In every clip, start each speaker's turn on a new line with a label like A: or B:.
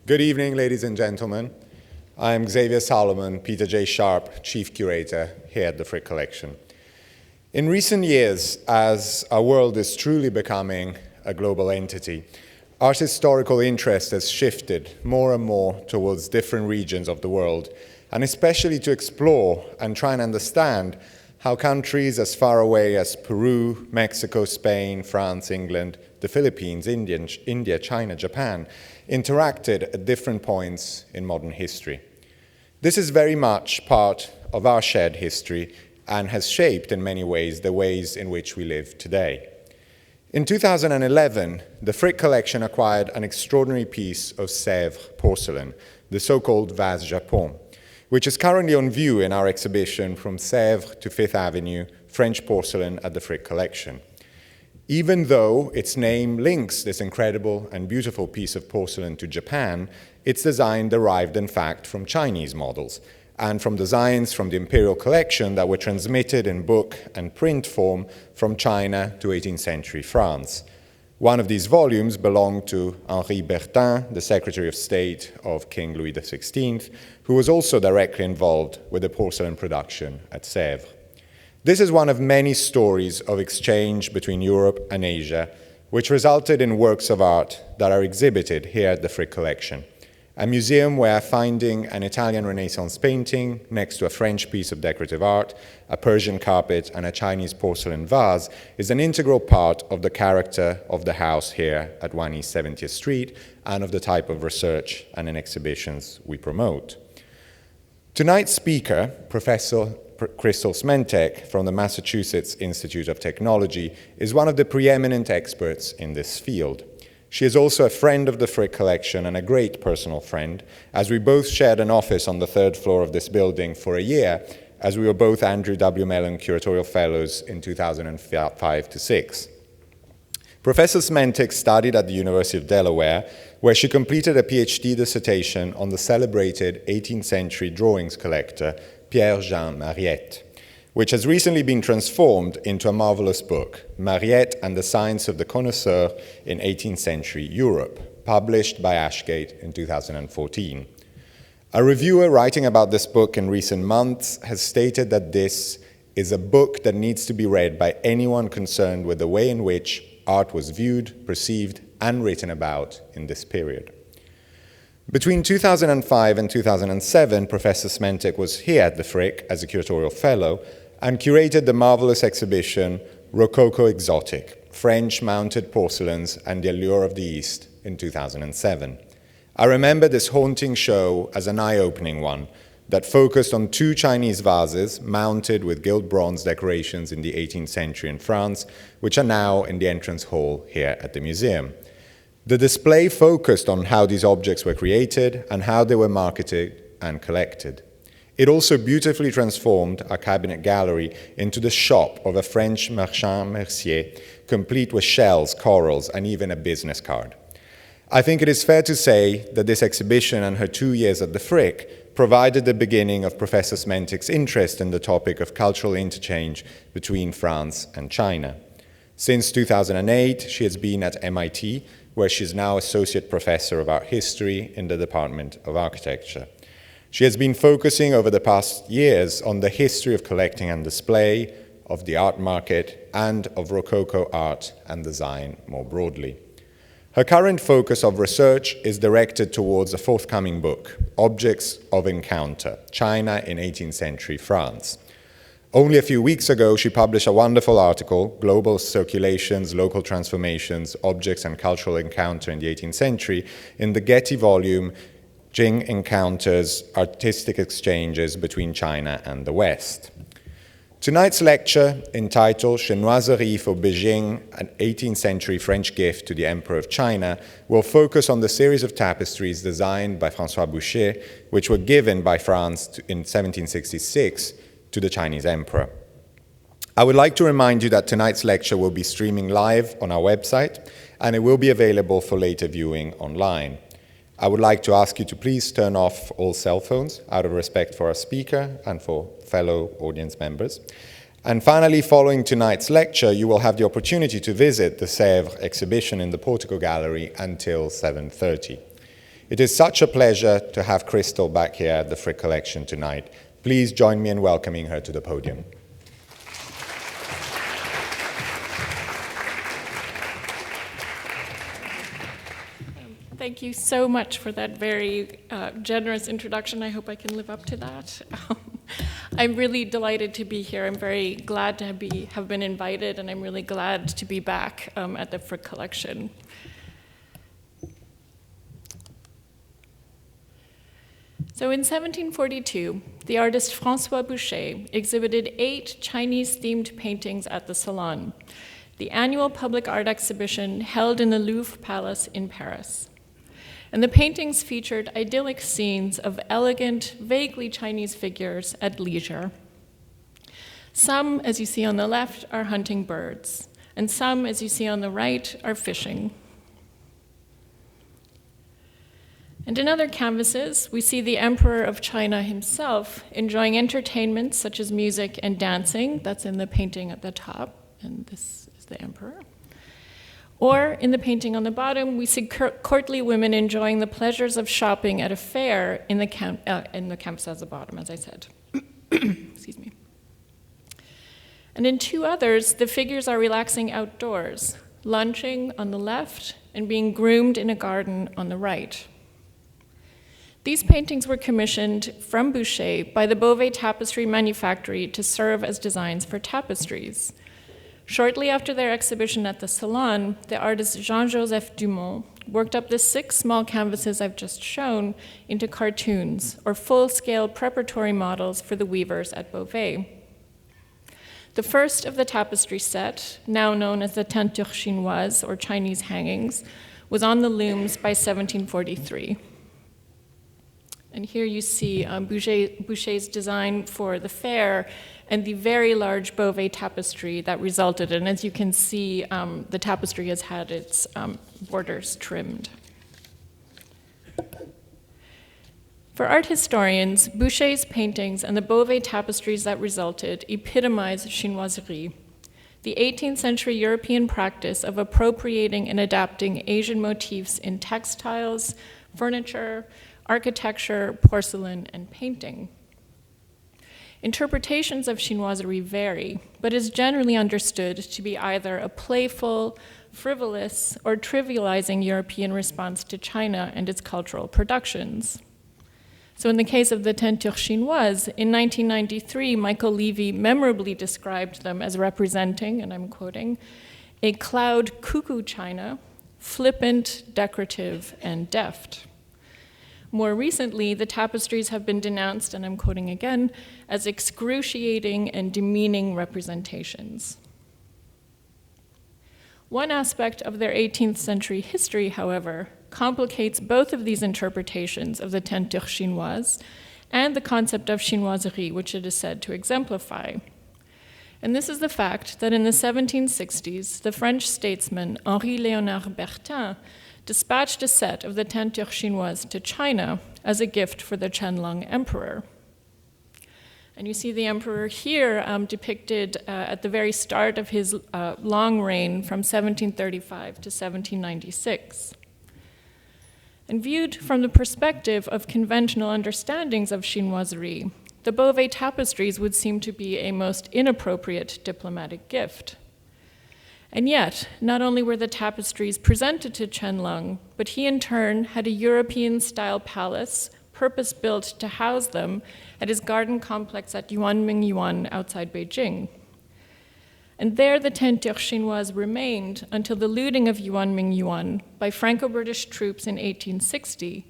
A: Good evening, ladies and gentlemen. I'm Xavier Salomon, Peter J. Sharp, Chief Curator here at the Frick Collection. In recent years, as our world is truly becoming a global entity, art historical interest has shifted more and more towards different regions of the world, and especially to explore and try and understand how countries as far away as Peru, Mexico, Spain, France, England, the Philippines, India, China, Japan, interacted at different points in modern history. This is very much part of our shared history and has shaped in many ways the ways in which we live today. In 2011, the Frick Collection acquired an extraordinary piece of Sèvres porcelain, the so-called Vase Japon, which is currently on view in our exhibition From Sèvres to Fifth Avenue, French Porcelain at the Frick Collection. Even though its name links this incredible and beautiful piece of porcelain to Japan, its design derived in fact from Chinese models and from designs from the Imperial collection that were transmitted in book and print form from China to 18th century France. One of these volumes belonged to Henri Bertin, the Secretary of State of King Louis XVI, who was also directly involved with the porcelain production at Sèvres. This is one of many stories of exchange between Europe and Asia, which resulted in works of art that are exhibited here at the Frick Collection, a museum where finding an Italian Renaissance painting next to a French piece of decorative art, a Persian carpet, and a Chinese porcelain vase is an integral part of the character of the house here at 1 East 70th Street and of the type of research and exhibitions we promote. Tonight's speaker, Professor Kristel Smentek from the Massachusetts Institute of Technology, is one of the preeminent experts in this field. She is also a friend of the Frick Collection and a great personal friend, as we both shared an office on the third floor of this building for a year, as we were both Andrew W. Mellon Curatorial Fellows in 2005 to 6. Professor Smentek studied at the University of Delaware, where she completed a PhD dissertation on the celebrated 18th century drawings collector, Pierre-Jean Mariette, which has recently been transformed into a marvelous book, Mariette and the Science of the Connoisseur in 18th Century Europe, published by Ashgate in 2014. A reviewer writing about this book in recent months has stated that this is a book that needs to be read by anyone concerned with the way in which art was viewed, perceived, and written about in this period. Between 2005 and 2007, Professor Smentek was here at the Frick as a curatorial fellow and curated the marvelous exhibition Rococo Exotic, French Mounted Porcelains and the Allure of the East in 2007. I remember this haunting show as an eye-opening one that focused on two Chinese vases mounted with gilt bronze decorations in the 18th century in France, which are now in the entrance hall here at the museum. The display focused on how these objects were created and how they were marketed and collected. It also beautifully transformed our cabinet gallery into the shop of a French marchand mercier, complete with shells, corals, and even a business card. I think it is fair to say that this exhibition and her 2 years at the Frick provided the beginning of Professor Smentek's interest in the topic of cultural interchange between France and China. Since 2008, she has been at MIT, where she is now Associate Professor of Art History in the Department of Architecture. She has been focusing over the past years on the history of collecting and display, of the art market, and of Rococo art and design more broadly. Her current focus of research is directed towards a forthcoming book, Objects of Encounter, China in 18th Century France. Only a few weeks ago, she published a wonderful article, Global Circulations, Local Transformations, Objects and Cultural Encounter in the 18th Century, in the Getty volume, Jing Encounters, Artistic Exchanges Between China and the West. Tonight's lecture, entitled Chinoiserie for Beijing, an 18th century French gift to the Emperor of China, will focus on the series of tapestries designed by François Boucher, which were given by France in 1766 to the Chinese Emperor. I would like to remind you that tonight's lecture will be streaming live on our website, and it will be available for later viewing online. I would like to ask you to please turn off all cell phones out of respect for our speaker and for fellow audience members. And finally, following tonight's lecture, you will have the opportunity to visit the Sèvres exhibition in the Portico Gallery until 7:30. It is such a pleasure to have Kristel back here at the Frick Collection tonight. Please join me in welcoming her to the podium.
B: Thank you so much for that very generous introduction. I hope I can live up to that. I'm really delighted to be here. I'm very glad to have been invited, and I'm really glad to be back at the Frick Collection. So in 1742, the artist François Boucher exhibited 8 Chinese-themed paintings at the Salon, the annual public art exhibition held in the Louvre Palace in Paris. And the paintings featured idyllic scenes of elegant, vaguely Chinese figures at leisure. Some, as you see on the left, are hunting birds, and some, as you see on the right, are fishing. And in other canvases, we see the Emperor of China himself enjoying entertainments such as music and dancing. That's in the painting at the top, and this is the Emperor. Or in the painting on the bottom, we see courtly women enjoying the pleasures of shopping at a fair in the canvas at the bottom, as I said. Excuse me. And in 2 others, the figures are relaxing outdoors, lunching on the left and being groomed in a garden on the right. These paintings were commissioned from Boucher by the Beauvais Tapestry Manufactory to serve as designs for Tapestries. Shortly after their exhibition at the Salon, the artist Jean-Joseph Dumont worked up the 6 small canvases I've just shown into cartoons, or full-scale preparatory models for the weavers at Beauvais. The first of the tapestry set, now known as the teinture chinoise, or Chinese hangings, was on the looms by 1743. And here you see Boucher's design for the fair and the very large Beauvais tapestry that resulted. And as you can see, the tapestry has had its borders trimmed. For art historians, Boucher's paintings and the Beauvais tapestries that resulted epitomize chinoiserie, the 18th century European practice of appropriating and adapting Asian motifs in textiles, furniture, architecture, porcelain, and painting. Interpretations of chinoiserie vary, but is generally understood to be either a playful, frivolous, or trivializing European response to China and its cultural productions. So in the case of the teinture chinoise, in 1993, Michael Levy memorably described them as representing, and I'm quoting, a cloud cuckoo china, flippant, decorative, and deft. More recently, the tapestries have been denounced, and I'm quoting again, as excruciating and demeaning representations. One aspect of their 18th century history, however, complicates both of these interpretations of the teinture chinoise and the concept of chinoiserie, which it is said to exemplify. And this is the fact that in the 1760s, the French statesman Henri-Léonard Bertin dispatched a set of the teinture chinoise to China as a gift for the Qianlong Emperor. And you see the emperor here depicted at the very start of his long reign from 1735 to 1796. And viewed from the perspective of conventional understandings of chinoiserie, the Beauvais tapestries would seem to be a most inappropriate diplomatic gift. And yet, not only were the tapestries presented to Qianlong, but he in turn had a European-style palace purpose-built to house them at his garden complex at Yuanmingyuan outside Beijing. And there the teinture chinoise remained until the looting of Yuanmingyuan by Franco-British troops in 1860,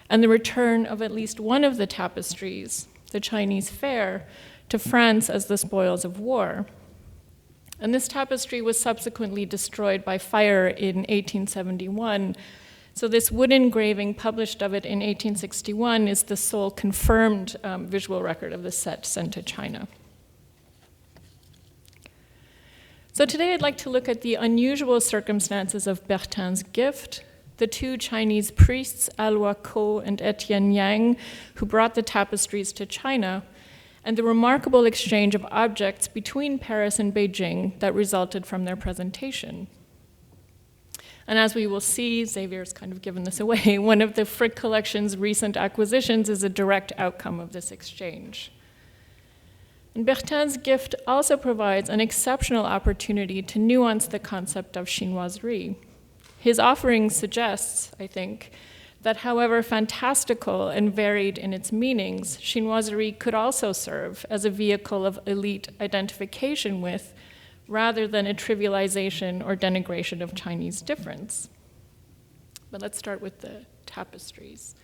B: and the return of at least one of the tapestries, the Chinese fair, to France as the spoils of war. And this tapestry was subsequently destroyed by fire in 1871. So this wood engraving published of it in 1861 is the sole confirmed visual record of the set sent to China. So today I'd like to look at the unusual circumstances of Bertin's gift, the 2 Chinese priests, Allure and Etienne Yang, who brought the tapestries to China, and the remarkable exchange of objects between Paris and Beijing that resulted from their presentation. And as we will see, Xavier's kind of given this away, one of the Frick collection's recent acquisitions is a direct outcome of this exchange. And Bertin's gift also provides an exceptional opportunity to nuance the concept of chinoiserie. His offering suggests, I think, that however fantastical and varied in its meanings, chinoiserie could also serve as a vehicle of elite identification with, rather than a trivialization or denigration of Chinese difference. But let's start with the tapestries.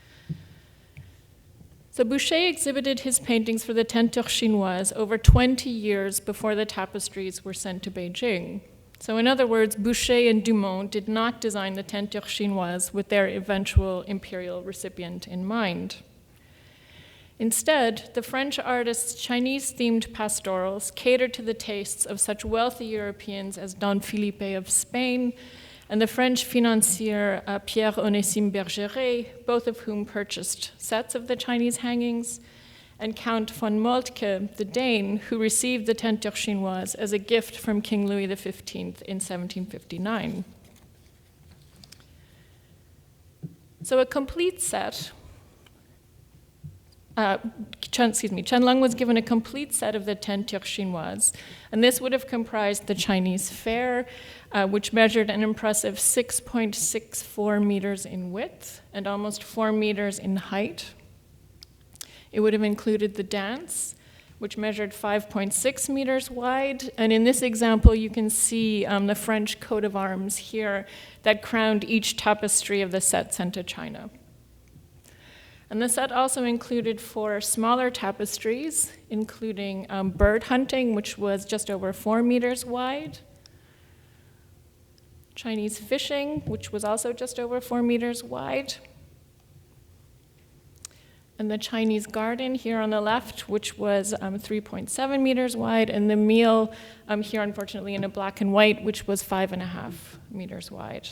B: So Boucher exhibited his paintings for the Tentures Chinoises over 20 years before the tapestries were sent to Beijing. So in other words, Boucher and Dumont did not design the Tentures Chinoises with their eventual imperial recipient in mind. Instead, the French artist's Chinese-themed pastorals catered to the tastes of such wealthy Europeans as Don Philippe of Spain and the French financier Pierre-Onésime Bergeret, both of whom purchased sets of the Chinese hangings, and Count von Moltke, the Dane, who received the Tentures Chinoises as a gift from King Louis XV in 1759. So a complete set, Qianlong was given a complete set of the Tentures Chinoises, and this would have comprised the Chinese fair, which measured an impressive 6.64 meters in width and almost 4 meters in height. It would have included the dance, which measured 5.6 meters wide. And in this example, you can see the French coat of arms here that crowned each tapestry of the set sent to China. And the set also included 4 smaller tapestries, including bird hunting, which was just over 4 meters wide, Chinese fishing, which was also just over 4 meters wide, and the Chinese garden here on the left, which was 3.7 meters wide, and the meal here, unfortunately, in a black and white, which was 5.5 meters wide.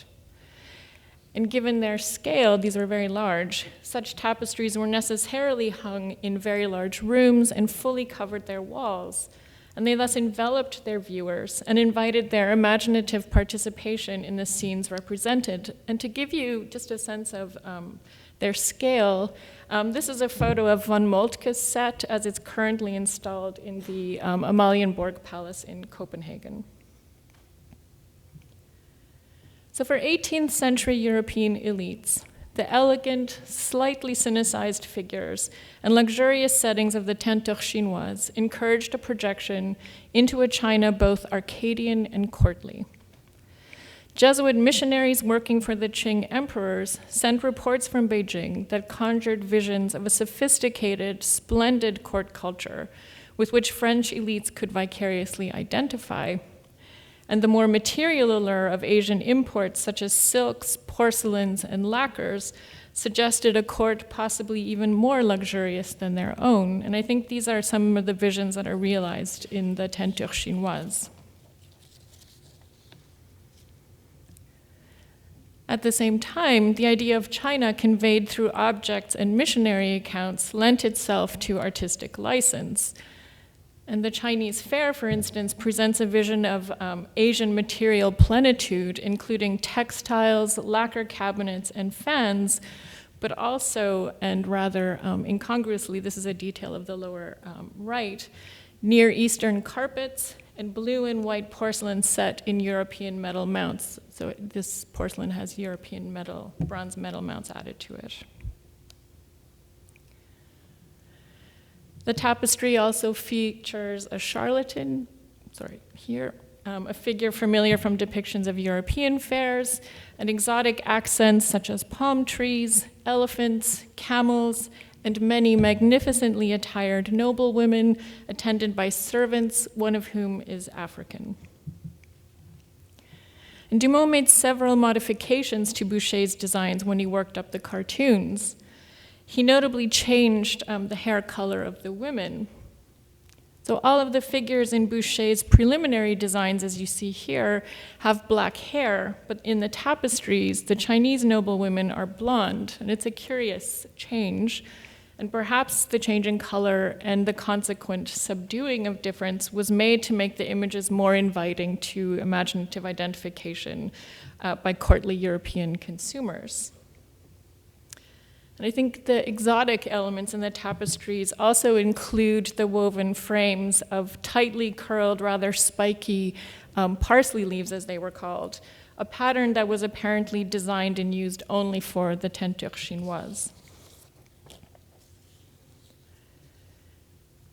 B: And given their scale, these were very large, such tapestries were necessarily hung in very large rooms and fully covered their walls, and they thus enveloped their viewers and invited their imaginative participation in the scenes represented. And to give you just a sense of their scale, this is a photo of von Moltke's set as it's currently installed in the Amalienborg Palace in Copenhagen. So for 18th century European elites, the elegant, slightly Sinicized figures and luxurious settings of the Tentures Chinoises encouraged a projection into a China both Arcadian and courtly. Jesuit missionaries working for the Qing emperors sent reports from Beijing that conjured visions of a sophisticated, splendid court culture with which French elites could vicariously identify. And the more material allure of Asian imports, such as silks, porcelains, and lacquers, suggested a court possibly even more luxurious than their own. And I think these are some of the visions that are realized in the Tentures Chinoises. At the same time, the idea of China conveyed through objects and missionary accounts lent itself to artistic license. And the Chinese fair, for instance, presents a vision of Asian material plenitude, including textiles, lacquer cabinets, and fans, but also, and rather incongruously, this is a detail of the lower right, Near Eastern carpets and blue and white porcelain set in European metal mounts. So this porcelain has European metal, bronze metal mounts added to it. The tapestry also features a charlatan, a figure familiar from depictions of European fairs, and exotic accents such as palm trees, elephants, camels, and many magnificently attired noblewomen attended by servants, one of whom is African. And Dumont made several modifications to Boucher's designs when he worked up the cartoons. He notably changed the hair color of the women. So all of the figures in Boucher's preliminary designs, as you see here, have black hair, but in the tapestries, the Chinese noblewomen are blonde, and it's a curious change. And perhaps the change in color and the consequent subduing of difference was made to make the images more inviting to imaginative identification by courtly European consumers. And I think the exotic elements in the tapestries also include the woven frames of tightly curled, rather spiky parsley leaves, as they were called, a pattern that was apparently designed and used only for the teinture chinoise.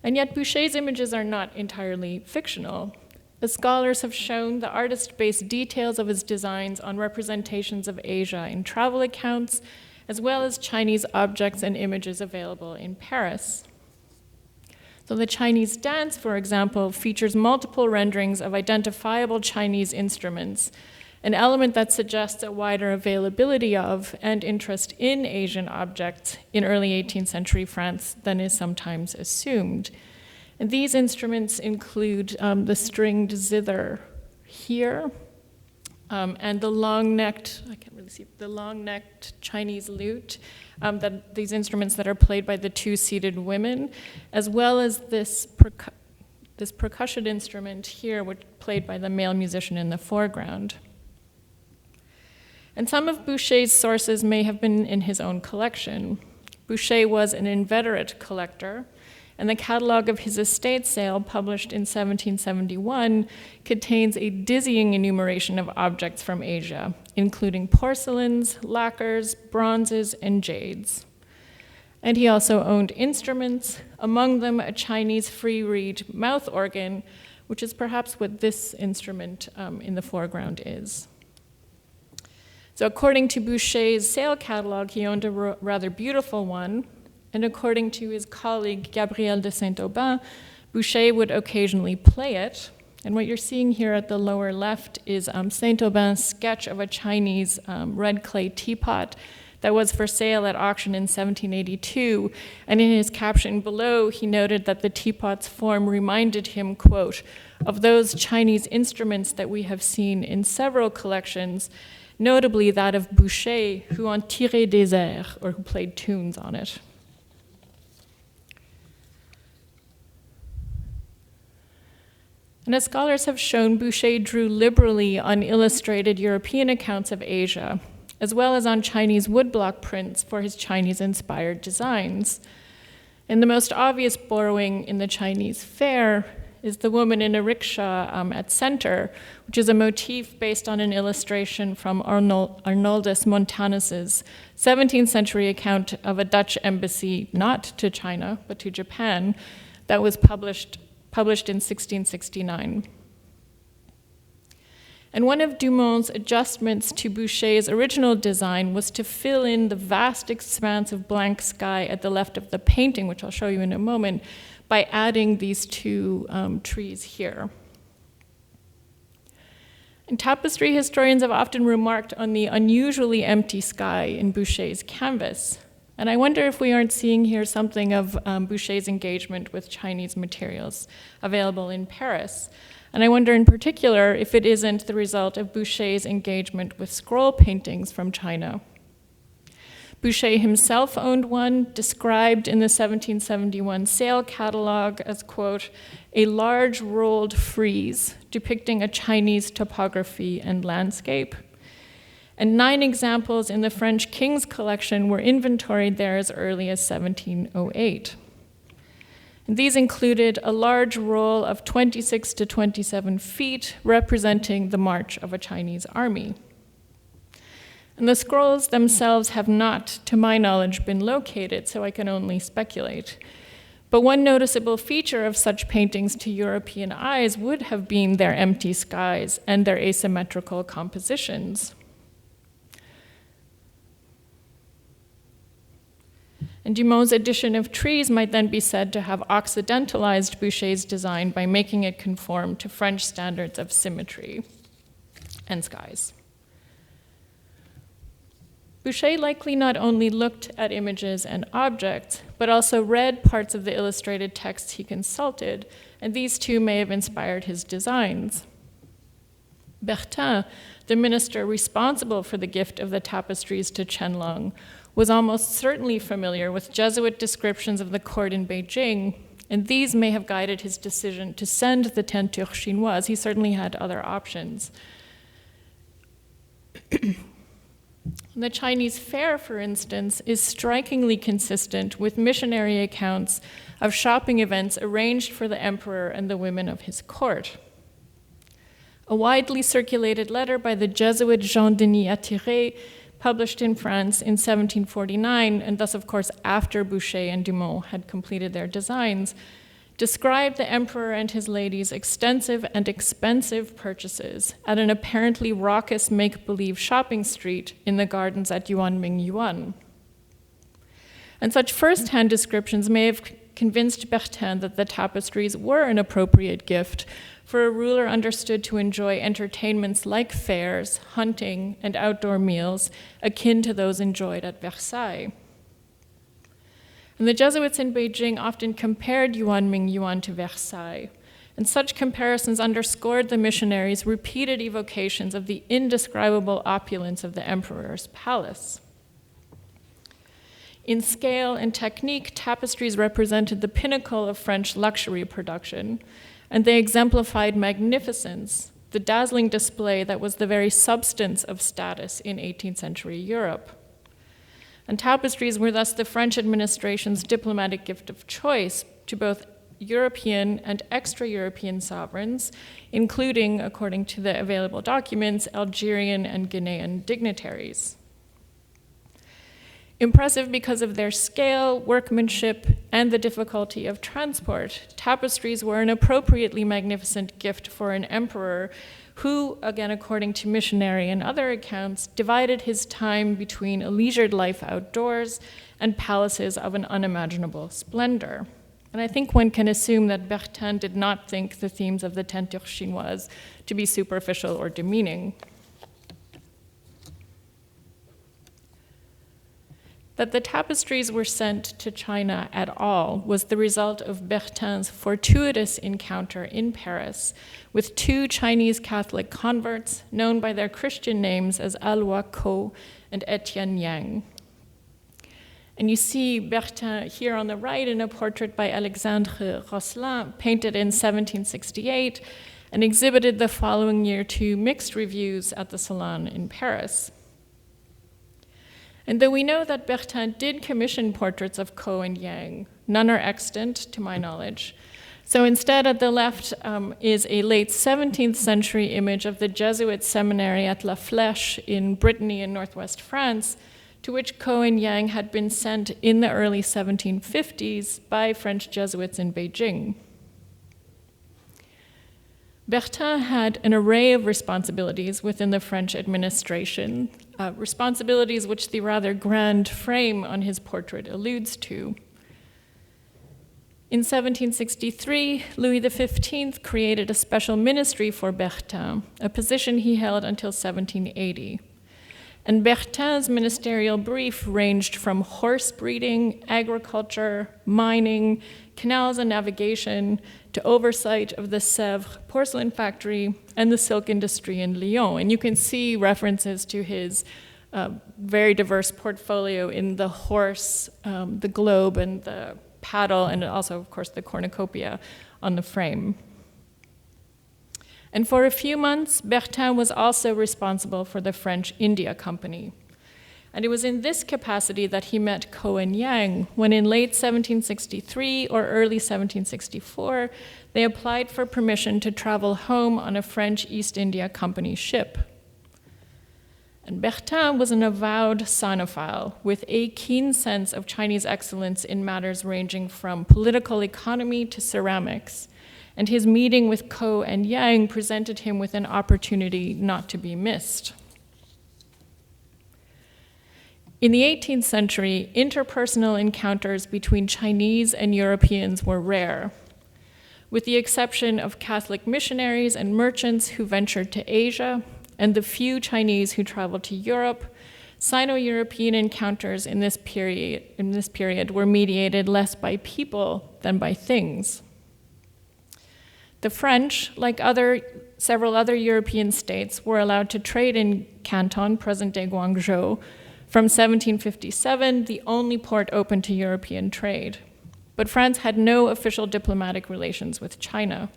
B: And yet Boucher's images are not entirely fictional. As scholars have shown, the artist based details of his designs on representations of Asia in travel accounts, as well as Chinese objects and images available in Paris. So the Chinese dance, for example, features multiple renderings of identifiable Chinese instruments, an element that suggests a wider availability of and interest in Asian objects in early 18th century France than is sometimes assumed. And these instruments include the stringed zither here, and the long-necked, I can't really see, the long-necked Chinese lute, these instruments that are played by the two seated women, as well as this percussion instrument here, which played by the male musician in the foreground. And some of Boucher's sources may have been in his own collection. Boucher was an inveterate collector, and the catalog of his estate sale, published in 1771, contains a dizzying enumeration of objects from Asia, including porcelains, lacquers, bronzes, and jades. And he also owned instruments, among them a Chinese free reed mouth organ, which is perhaps what this instrument in the foreground is. So according to Boucher's sale catalog, he owned a rather beautiful one, and according to his colleague Gabriel de Saint-Aubin, Boucher would occasionally play it. And what you're seeing here at the lower left is Saint-Aubin's sketch of a Chinese red clay teapot that was for sale at auction in 1782. And in his caption below, he noted that the teapot's form reminded him, quote, of those Chinese instruments that we have seen in several collections, notably that of Boucher, who en tirait des airs, or who played tunes on it. And as scholars have shown, Boucher drew liberally on illustrated European accounts of Asia, as well as on Chinese woodblock prints for his Chinese-inspired designs. And the most obvious borrowing in the Chinese fair is the woman in a rickshaw at center, which is a motif based on an illustration from Arnoldus Montanus's 17th century account of a Dutch embassy, not to China, but to Japan, that was published in 1669. And one of Dumont's adjustments to Boucher's original design was to fill in the vast expanse of blank sky at the left of the painting, which I'll show you in a moment, by adding these two trees here. And tapestry historians have often remarked on the unusually empty sky in Boucher's canvas. And I wonder if we aren't seeing here something of Boucher's engagement with Chinese materials available in Paris. And I wonder in particular if it isn't the result of Boucher's engagement with scroll paintings from China. Boucher himself owned one, described in the 1771 sale catalog as, quote, a large rolled frieze depicting a Chinese topography and landscape. And 9 examples in the French King's collection were inventoried there as early as 1708. And these included a large roll of 26 to 27 feet representing the march of a Chinese army. And the scrolls themselves have not, to my knowledge, been located, so I can only speculate. But one noticeable feature of such paintings to European eyes would have been their empty skies and their asymmetrical compositions. And Dumont's addition of trees might then be said to have occidentalized Boucher's design by making it conform to French standards of symmetry and skies. Boucher likely not only looked at images and objects, but also read parts of the illustrated texts he consulted, and these too may have inspired his designs. Bertin, the minister responsible for the gift of the tapestries to Qianlong, was almost certainly familiar with Jesuit descriptions of the court in Beijing, and these may have guided his decision to send the tentures chinoises. He certainly had other options. The Chinese fair, for instance, is strikingly consistent with missionary accounts of shopping events arranged for the emperor and the women of his court. A widely circulated letter by the Jesuit Jean-Denis Attiret, published in France in 1749, and thus, of course, after Boucher and Dumont had completed their designs, described the emperor and his ladies' extensive and expensive purchases at an apparently raucous make-believe shopping street in the gardens at Yuanmingyuan. And such first-hand descriptions may have convinced Bertin that the tapestries were an appropriate gift for a ruler understood to enjoy entertainments like fairs, hunting, and outdoor meals akin to those enjoyed at Versailles. And the Jesuits in Beijing often compared Yuanmingyuan to Versailles, and such comparisons underscored the missionaries' repeated evocations of the indescribable opulence of the emperor's palace. In scale and technique, tapestries represented the pinnacle of French luxury production, and they exemplified magnificence, the dazzling display that was the very substance of status in 18th century Europe. And tapestries were thus the French administration's diplomatic gift of choice to both European and extra-European sovereigns, including, according to the available documents, Algerian and Guinean dignitaries. Impressive because of their scale, workmanship, and the difficulty of transport, tapestries were an appropriately magnificent gift for an emperor who, again according to missionary and other accounts, divided his time between a leisured life outdoors and palaces of an unimaginable splendor. And I think one can assume that Bertin did not think the themes of the tentures chinoises to be superficial or demeaning. That the tapestries were sent to China at all was the result of Bertin's fortuitous encounter in Paris with two Chinese Catholic converts known by their Christian names as Allure and Etienne Yang. And you see Bertin here on the right in a portrait by Alexandre Rosselin, painted in 1768, and exhibited the following year to mixed reviews at the Salon in Paris. And though we know that Bertin did commission portraits of Ko and Yang, none are extant, to my knowledge. So instead, at the left is a late 17th century image of the Jesuit seminary at La Flèche in Brittany in northwest France, to which Ko and Yang had been sent in the early 1750s by French Jesuits in Beijing. Bertin had an array of responsibilities within the French administration, responsibilities which the rather grand frame on his portrait alludes to. In 1763, Louis XV created a special ministry for Bertin, a position he held until 1780. And Bertin's ministerial brief ranged from horse breeding, agriculture, mining, canals and navigation, to oversight of the Sèvres porcelain factory and the silk industry in Lyon. And you can see references to his very diverse portfolio in the horse, the globe, and the paddle, and also, of course, the cornucopia on the frame. And for a few months, Bertin was also responsible for the French India Company. And it was in this capacity that he met Ko and Yang when in late 1763 or early 1764, they applied for permission to travel home on a French East India Company ship. And Bertin was an avowed Sinophile with a keen sense of Chinese excellence in matters ranging from political economy to ceramics. And his meeting with Ko and Yang presented him with an opportunity not to be missed. In the 18th century, interpersonal encounters between Chinese and Europeans were rare. With the exception of Catholic missionaries and merchants who ventured to Asia, and the few Chinese who traveled to Europe, Sino-European encounters in this period were mediated less by people than by things. The French, like several other European states, were allowed to trade in Canton, present-day Guangzhou, From 1757, the only port open to European trade. But France had no official diplomatic relations with China.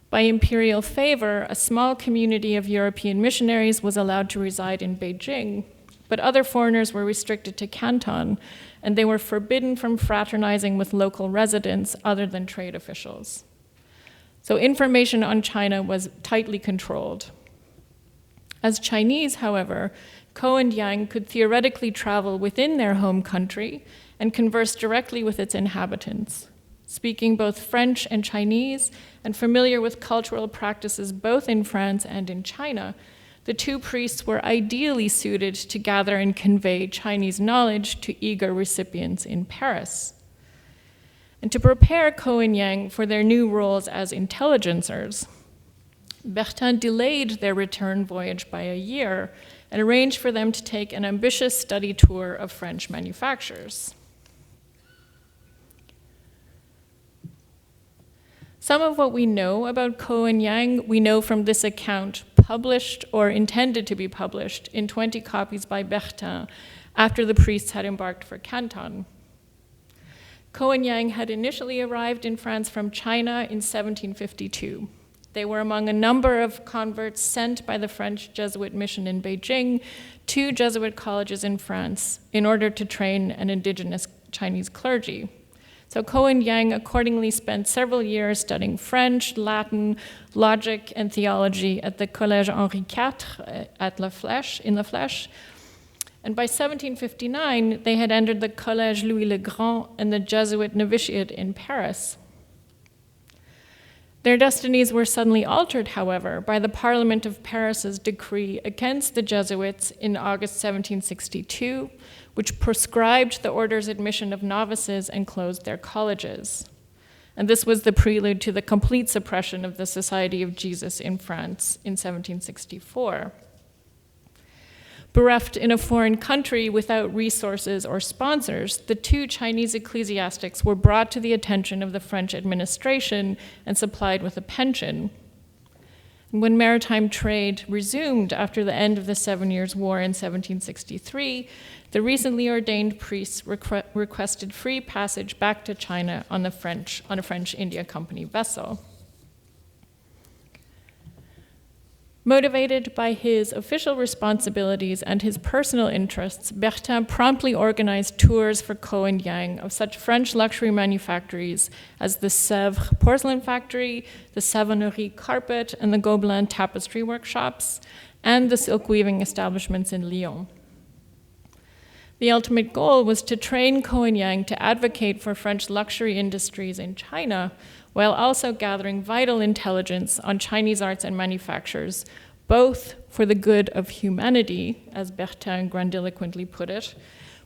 B: By imperial favor, a small community of European missionaries was allowed to reside in Beijing, but other foreigners were restricted to Canton, and they were forbidden from fraternizing with local residents other than trade officials. So information on China was tightly controlled. As Chinese, however, Ko and Yang could theoretically travel within their home country and converse directly with its inhabitants. Speaking both French and Chinese and familiar with cultural practices both in France and in China, the two priests were ideally suited to gather and convey Chinese knowledge to eager recipients in Paris. And to prepare Ko and Yang for their new roles as intelligencers, Bertin delayed their return voyage by a year and arranged for them to take an ambitious study tour of French manufactures. Some of what we know about Ko and Yang we know from this account, published or intended to be published in 20 copies by Bertin after the priests had embarked for Canton. Ko and Yang had initially arrived in France from China in 1752. They were among a number of converts sent by the French Jesuit mission in Beijing to Jesuit colleges in France in order to train an indigenous Chinese clergy. So Ko and Yang accordingly spent several years studying French, Latin, logic, and theology at the Collège Henri IV at La Flèche, in La Flèche. And by 1759, they had entered the Collège Louis le Grand and the Jesuit novitiate in Paris. Their destinies were suddenly altered, however, by the Parliament of Paris's decree against the Jesuits in August 1762, which proscribed the order's admission of novices and closed their colleges. And this was the prelude to the complete suppression of the Society of Jesus in France in 1764. Bereft in a foreign country without resources or sponsors, the two Chinese ecclesiastics were brought to the attention of the French administration and supplied with a pension. When maritime trade resumed after the end of the 7 Years' War in 1763, the recently ordained priests requested free passage back to China on a French India Company vessel. Motivated by his official responsibilities and his personal interests, Bertin promptly organized tours for Ko and Yang of such French luxury manufactories as the Sèvres porcelain factory, the Savonnerie carpet, and the Gobelin tapestry workshops, and the silk weaving establishments in Lyon. The ultimate goal was to train Ko and Yang to advocate for French luxury industries in China, while also gathering vital intelligence on Chinese arts and manufactures, both for the good of humanity, as Bertin grandiloquently put it,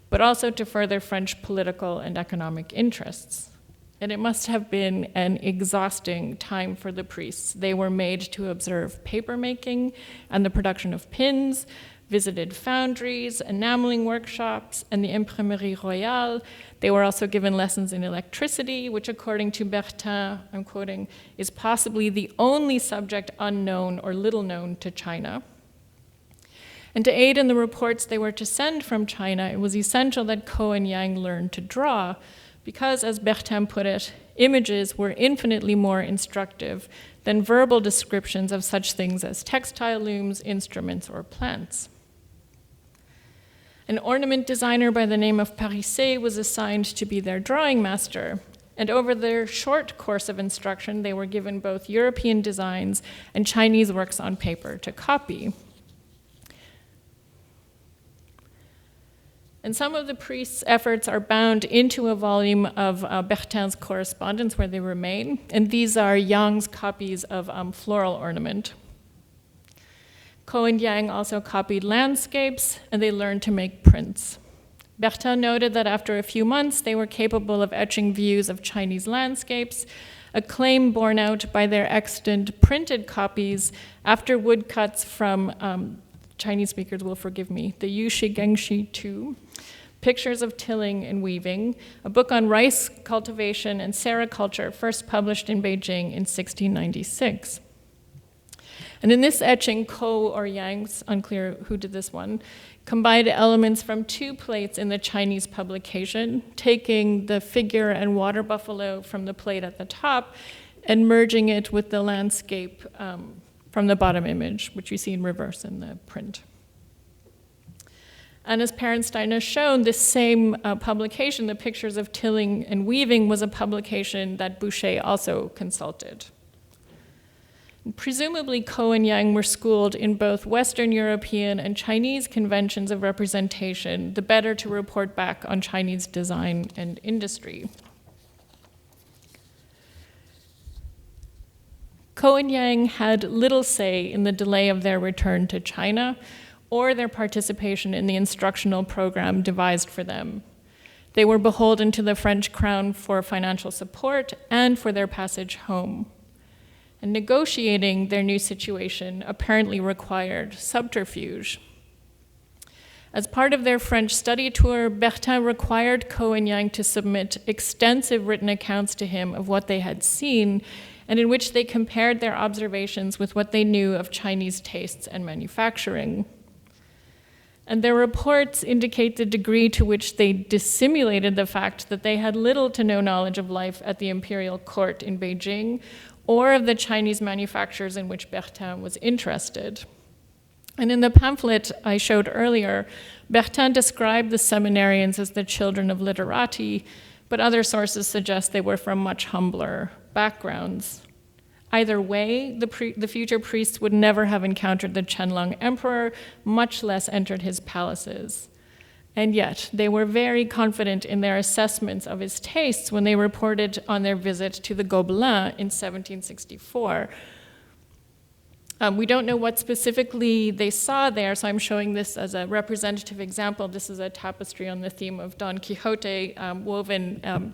B: but also to further French political and economic interests. And it must have been an exhausting time for the priests. They were made to observe papermaking and the production of pins, visited foundries, enameling workshops, and the Imprimerie Royale. They were also given lessons in electricity, which according to Bertin, I'm quoting, is possibly the only subject unknown or little known to China. And to aid in the reports they were to send from China, it was essential that Ko and Yang learn to draw, because, as Bertin put it, images were infinitely more instructive than verbal descriptions of such things as textile looms, instruments, or plants. An ornament designer by the name of Parisset was assigned to be their drawing master, and over their short course of instruction, they were given both European designs and Chinese works on paper to copy. And some of the priests' efforts are bound into a volume of Bertin's correspondence where they remain, and these are Yang's copies of floral ornament. Ko and Yang also copied landscapes, and they learned to make prints. Bertin noted that after a few months, they were capable of etching views of Chinese landscapes, a claim borne out by their extant printed copies after woodcuts from, Chinese speakers will forgive me, the Yushi Gengshi II, Pictures of Tilling and Weaving, a book on rice cultivation and sericulture, first published in Beijing in 1696. And in this etching, Ko or Yang, it's unclear who did this one, combined elements from two plates in the Chinese publication, taking the figure and water buffalo from the plate at the top and merging it with the landscape from the bottom image, which you see in reverse in the print. And as Perenstein has shown, this same publication, the pictures of tilling and weaving, was a publication that Boucher also consulted. Presumably, Ko and Yang were schooled in both Western European and Chinese conventions of representation, the better to report back on Chinese design and industry. Ko and Yang had little say in the delay of their return to China or their participation in the instructional program devised for them. They were beholden to the French crown for financial support and for their passage home. And negotiating their new situation apparently required subterfuge. As part of their French study tour, Bertin required Ko and Yang to submit extensive written accounts to him of what they had seen, and in which they compared their observations with what they knew of Chinese tastes and manufacturing. And their reports indicate the degree to which they dissimulated the fact that they had little to no knowledge of life at the imperial court in Beijing, or of the Chinese manufacturers in which Bertin was interested. And in the pamphlet I showed earlier, Bertin described the seminarians as the children of literati, but other sources suggest they were from much humbler backgrounds. Either way, the future priests would never have encountered the Qianlong Emperor, much less entered his palaces. And yet, they were very confident in their assessments of his tastes when they reported on their visit to the Gobelins in 1764. We don't know what specifically they saw there, so I'm showing this as a representative example. This is a tapestry on the theme of Don Quixote, woven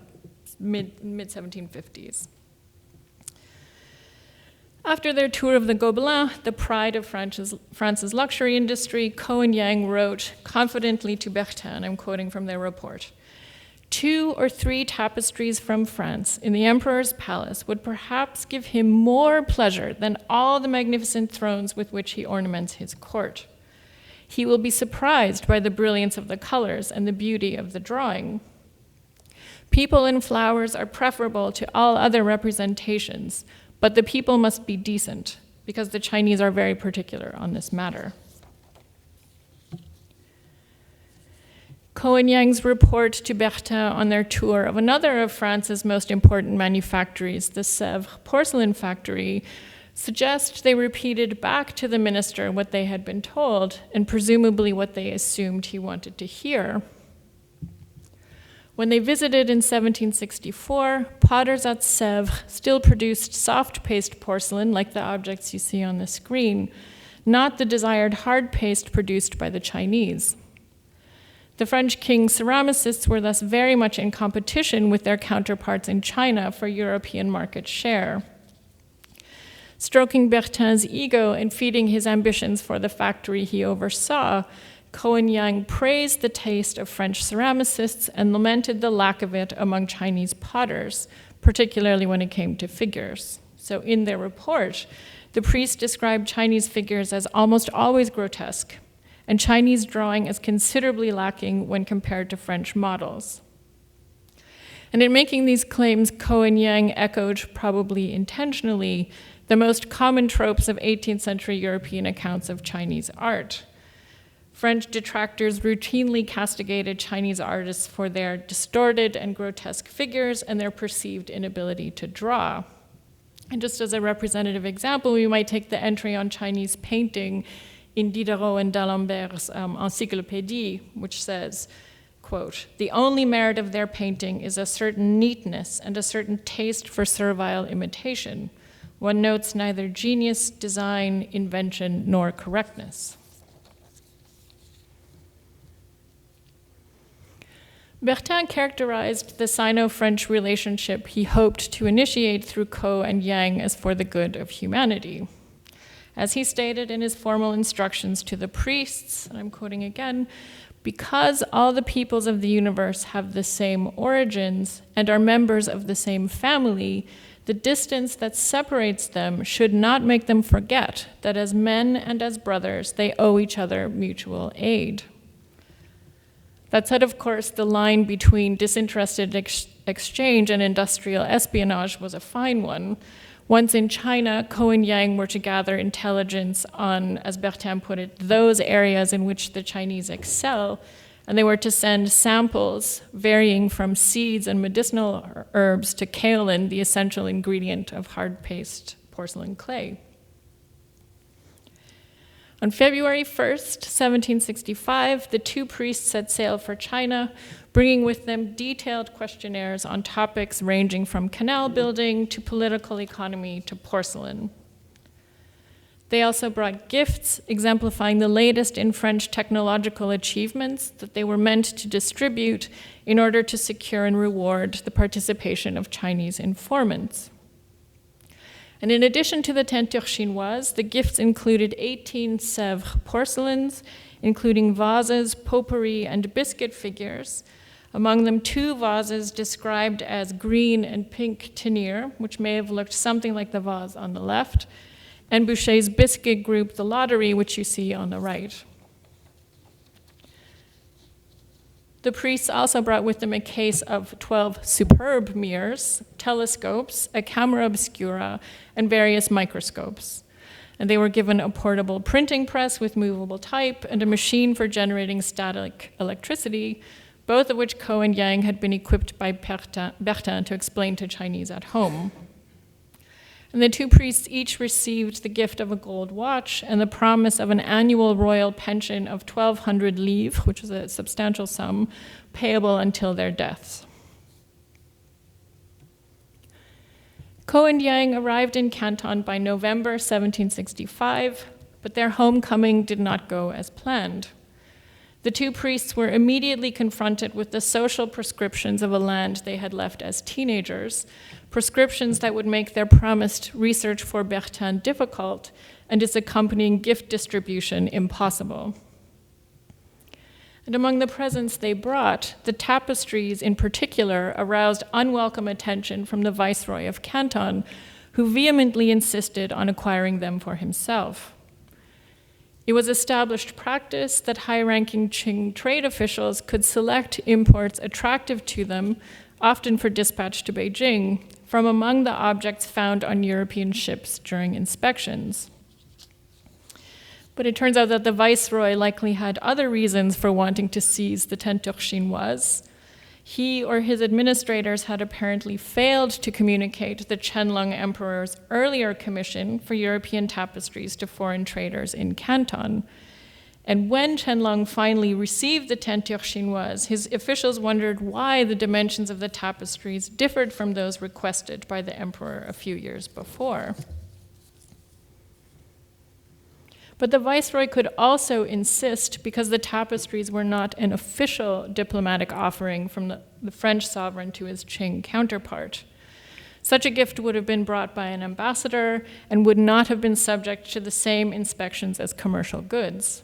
B: mid-1750s. After their tour of the Gobelins, the pride of France's luxury industry, Ko and Yang wrote confidently to Bertin, I'm quoting from their report, 2 or 3 tapestries from France in the emperor's palace would perhaps give him more pleasure than all the magnificent thrones with which he ornaments his court. He will be surprised by the brilliance of the colors and the beauty of the drawing. People and flowers are preferable to all other representations, but the people must be decent, because the Chinese are very particular on this matter. Ko and Yang's report to Bertin on their tour of another of France's most important manufactories, the Sèvres porcelain factory, suggest they repeated back to the minister what they had been told, and presumably what they assumed he wanted to hear. When they visited in 1764, potters at Sèvres still produced soft paste porcelain like the objects you see on the screen, not the desired hard paste produced by the Chinese. The French king's ceramicists were thus very much in competition with their counterparts in China for European market share. Stroking Bertin's ego and feeding his ambitions for the factory he oversaw, Ko and Yang praised the taste of French ceramicists and lamented the lack of it among Chinese potters, particularly when it came to figures. So in their report, the priests described Chinese figures as almost always grotesque, and Chinese drawing as considerably lacking when compared to French models. And in making these claims, Ko and Yang echoed, probably intentionally, the most common tropes of 18th century European accounts of Chinese art. French detractors routinely castigated Chinese artists for their distorted and grotesque figures and their perceived inability to draw. And just as a representative example, we might take the entry on Chinese painting in Diderot and d'Alembert's Encyclopédie, which says, quote, "The only merit of their painting is a certain neatness and a certain taste for servile imitation. One notes neither genius, design, invention, nor correctness." Bertin characterized the Sino-French relationship he hoped to initiate through Ko and Yang as for the good of humanity. As he stated in his formal instructions to the priests, and I'm quoting again, "Because all the peoples of the universe have the same origins and are members of the same family, the distance that separates them should not make them forget that as men and as brothers, they owe each other mutual aid. That said, of course, the line between disinterested exchange and industrial espionage was a fine one. Once in China, Ko and Yang were to gather intelligence on, as Bertin put it, those areas in which the Chinese excel, and they were to send samples varying from seeds and medicinal herbs to kaolin, the essential ingredient of hard-paste porcelain clay. On February 1st, 1765, the two priests set sail for China, bringing with them detailed questionnaires on topics ranging from canal building to political economy to porcelain. They also brought gifts exemplifying the latest in French technological achievements that they were meant to distribute in order to secure and reward the participation of Chinese informants. And in addition to the teinture chinoise, the gifts included 18 Sèvres porcelains, including vases, potpourri, and biscuit figures, among them 2 vases described as green and pink tenir, which may have looked something like the vase on the left, and Boucher's biscuit group, the Lottery, which you see on the right. The priests also brought with them a case of 12 superb mirrors, telescopes, a camera obscura, and various microscopes. And they were given a portable printing press with movable type and a machine for generating static electricity, both of which Ko and Yang had been equipped by Bertin to explain to Chinese at home. And the two priests each received the gift of a gold watch and the promise of an annual royal pension of 1,200 livres, which is a substantial sum, payable until their deaths. Ko and Yang arrived in Canton by November 1765, but their homecoming did not go as planned. The two priests were immediately confronted with the social prescriptions of a land they had left as teenagers, prescriptions that would make their promised research for Bertin difficult and its accompanying gift distribution impossible. And among the presents they brought, the tapestries in particular aroused unwelcome attention from the Viceroy of Canton, who vehemently insisted on acquiring them for himself. It was established practice that high-ranking Qing trade officials could select imports attractive to them, often for dispatch to Beijing, from among the objects found on European ships during inspections. But it turns out that the Viceroy likely had other reasons for wanting to seize the teinture chinoise. He or his administrators had apparently failed to communicate the Qianlong Emperor's earlier commission for European tapestries to foreign traders in Canton. And when Qianlong finally received the teinture chinoise, his officials wondered why the dimensions of the tapestries differed from those requested by the emperor a few years before. But the Viceroy could also insist, because the tapestries were not an official diplomatic offering from the French sovereign to his Qing counterpart. Such a gift would have been brought by an ambassador and would not have been subject to the same inspections as commercial goods.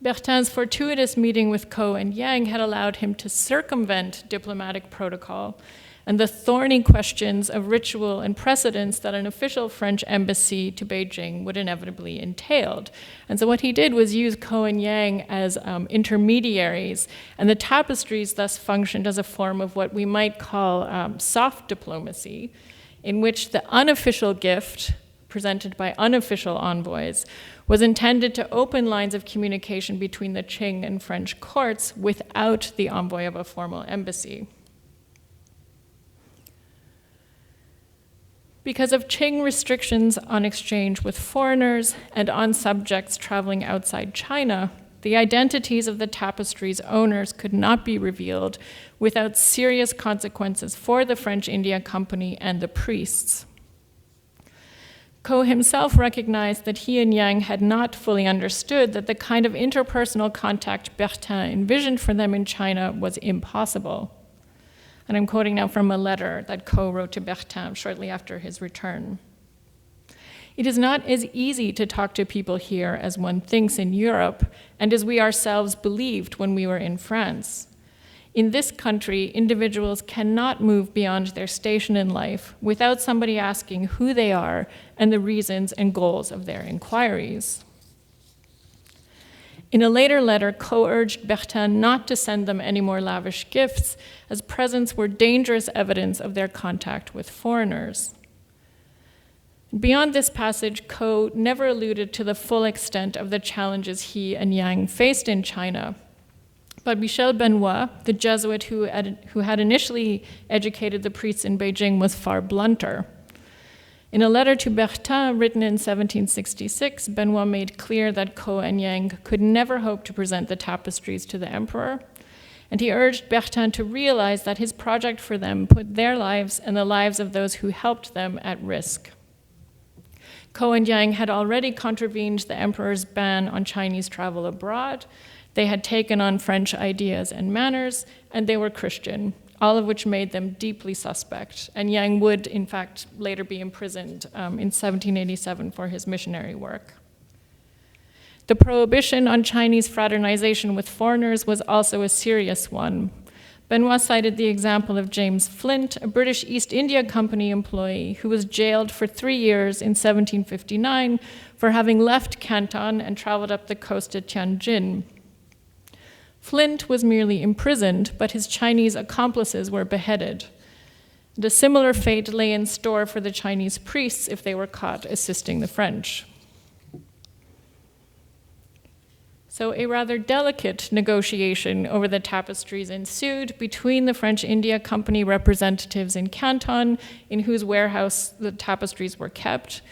B: Bertin's fortuitous meeting with Ko and Yang had allowed him to circumvent diplomatic protocol and the thorny questions of ritual and precedence that an official French embassy to Beijing would inevitably entail. And so what he did was use Ko and Yang as intermediaries, and the tapestries thus functioned as a form of what we might call soft diplomacy, in which the unofficial gift, presented by unofficial envoys, was intended to open lines of communication between the Qing and French courts without the envoy of a formal embassy. Because of Qing restrictions on exchange with foreigners and on subjects traveling outside China, the identities of the tapestry's owners could not be revealed without serious consequences for the French India Company and the priests. Ko himself recognized that he and Yang had not fully understood that the kind of interpersonal contact Bertin envisioned for them in China was impossible. And I'm quoting now from a letter that Ko wrote to Bertin shortly after his return. It is not as easy to talk to people here as one thinks in Europe, and as we ourselves believed when we were in France. In this country, individuals cannot move beyond their station in life without somebody asking who they are and the reasons and goals of their inquiries. In a later letter, Ko urged Bertin not to send them any more lavish gifts, as presents were dangerous evidence of their contact with foreigners. Beyond this passage, Ko never alluded to the full extent of the challenges he and Yang faced in China. But Michel Benoit, the Jesuit who had initially educated the priests in Beijing, was far blunter. In a letter to Bertin written in 1766, Benoit made clear that Ko and Yang could never hope to present the tapestries to the emperor, and he urged Bertin to realize that his project for them put their lives and the lives of those who helped them at risk. Ko and Yang had already contravened the emperor's ban on Chinese travel abroad. They had taken on French ideas and manners, and they were Christian, all of which made them deeply suspect. And Yang would, in fact, later be imprisoned in 1787 for his missionary work. The prohibition on Chinese fraternization with foreigners was also a serious one. Benoit cited the example of James Flint, a British East India Company employee who was jailed for 3 years in 1759 for having left Canton and traveled up the coast to Tianjin. Flint was merely imprisoned, but his Chinese accomplices were beheaded. And a similar fate lay in store for the Chinese priests if they were caught assisting the French. So a rather delicate negotiation over the tapestries ensued between the French India Company representatives in Canton, in whose warehouse the tapestries were kept,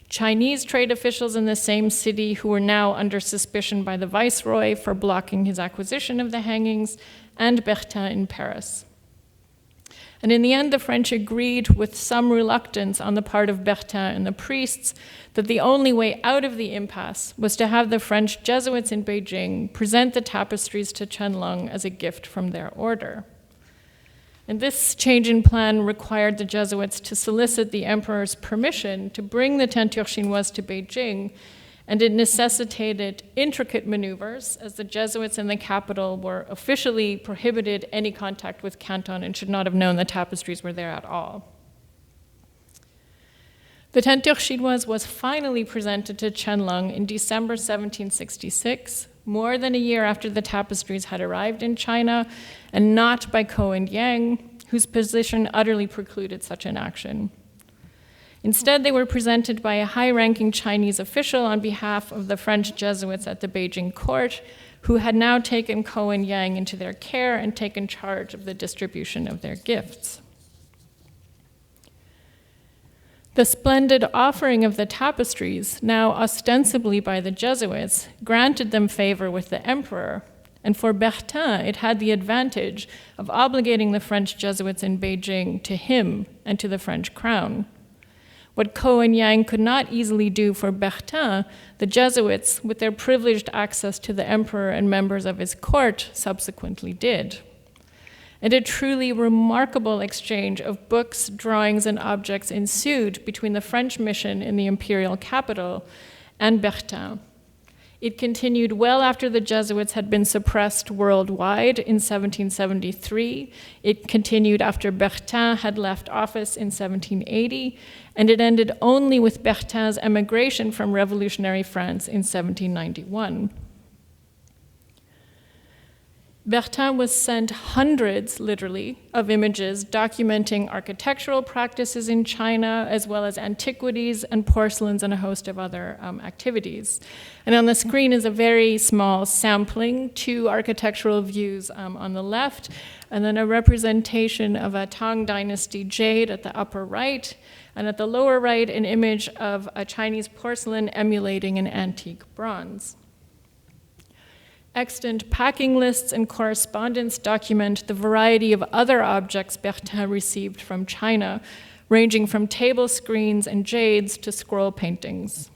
B: Chinese trade officials in the same city who were now under suspicion by the viceroy for blocking his acquisition of the hangings, and Bertin in Paris. And in the end, the French agreed, with some reluctance on the part of Bertin and the priests, that the only way out of the impasse was to have the French Jesuits in Beijing present the tapestries to Qianlong as a gift from their order. And this change in plan required the Jesuits to solicit the emperor's permission to bring the tentures chinoises to Beijing, and it necessitated intricate maneuvers, as the Jesuits in the capital were officially prohibited any contact with Canton and should not have known the tapestries were there at all. The tentures chinoises was finally presented to Qianlong in December 1766, more than a year after the tapestries had arrived in China, and not by Ko and Yang, whose position utterly precluded such an action. Instead, they were presented by a high-ranking Chinese official on behalf of the French Jesuits at the Beijing court, who had now taken Ko and Yang into their care and taken charge of the distribution of their gifts. The splendid offering of the tapestries, now ostensibly by the Jesuits, granted them favor with the emperor, and for Bertin it had the advantage of obligating the French Jesuits in Beijing to him and to the French crown. What Ko and Yang could not easily do for Bertin, the Jesuits, with their privileged access to the emperor and members of his court, subsequently did. And a truly remarkable exchange of books, drawings, and objects ensued between the French mission in the imperial capital and Bertin. It continued well after the Jesuits had been suppressed worldwide in 1773. It continued after Bertin had left office in 1780, and it ended only with Bertin's emigration from revolutionary France in 1791. Bertin was sent hundreds, literally, of images documenting architectural practices in China, as well as antiquities and porcelains and a host of other activities. And on the screen is a very small sampling, 2 architectural views on the left, and then a representation of a Tang Dynasty jade at the upper right, and at the lower right, an image of a Chinese porcelain emulating an antique bronze. Extant packing lists and correspondence document the variety of other objects Bertin received from China, ranging from table screens and jades to scroll paintings.